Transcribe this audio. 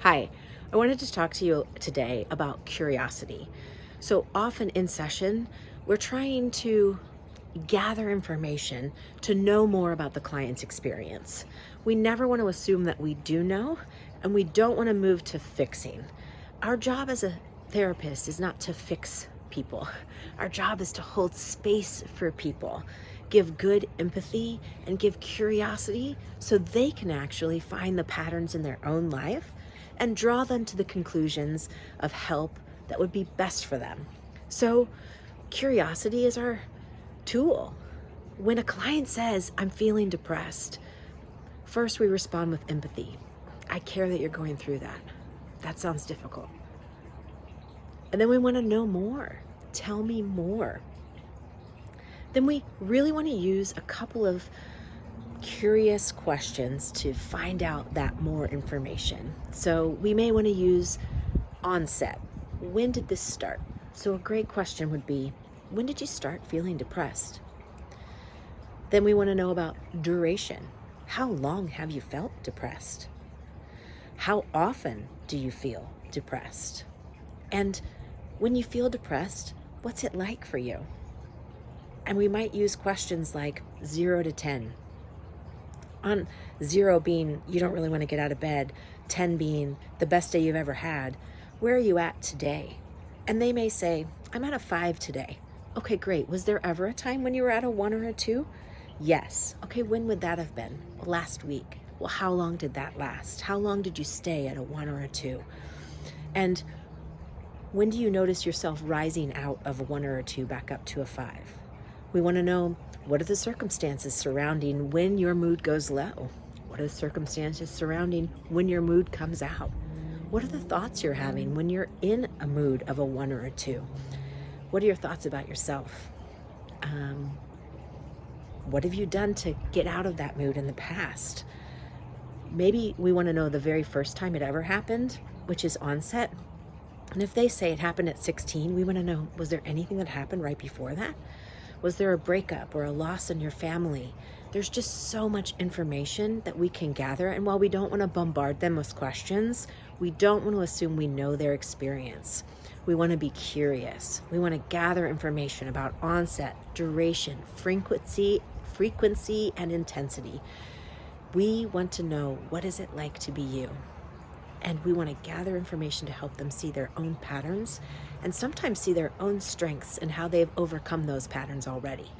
Hi, I wanted to talk to you today about curiosity. So often in session, we're trying to gather information to know more about the client's experience. We never want to assume that we do know, and we don't want to move to fixing. Our job as a therapist is not to fix people. Our job is to hold space for people, give good empathy, and give curiosity so they can actually find the patterns in their own life and draw them to the conclusions of help that would be best for them. So, curiosity is our tool. When a client says, I'm feeling depressed, first we respond with empathy. I care that you're going through that. That sounds difficult. And then we want to know more. Tell me more. Then we really want to use a couple of curious questions to find out that more information. So we may want to use onset. When did this start? So a great question would be, when did you start feeling depressed? Then we want to know about duration. How long have you felt depressed? How often do you feel depressed? And when you feel depressed, what's it like for you? And we might use questions like 0 to 10. On 0 being you don't really want to get out of bed, 10 being the best day you've ever had, where are you at today? And they may say, I'm at a 5 today. Okay, great. Was there ever a time when you were at a 1 or a 2? Yes. Okay, when would that have been? Well, last week. Well, how long did that last? How long did you stay at a 1 or a 2? And when do you notice yourself rising out of a 1 or a 2 back up to a 5? We want to know, what are the circumstances surrounding when your mood goes low? What are the circumstances surrounding when your mood comes out? What are the thoughts you're having when you're in a mood of a 1 or a 2? What are your thoughts about yourself? What have you done to get out of that mood in the past? Maybe we want to know the very first time it ever happened, which is onset. And if they say it happened at 16, we want to know, was there anything that happened right before that? Was there a breakup or a loss in your family? There's just so much information that we can gather. And while we don't want to bombard them with questions, we don't want to assume we know their experience. We want to be curious. We want to gather information about onset, duration, frequency, and intensity. We want to know, what is it like to be you? And we want to gather information to help them see their own patterns and sometimes see their own strengths and how they've overcome those patterns already.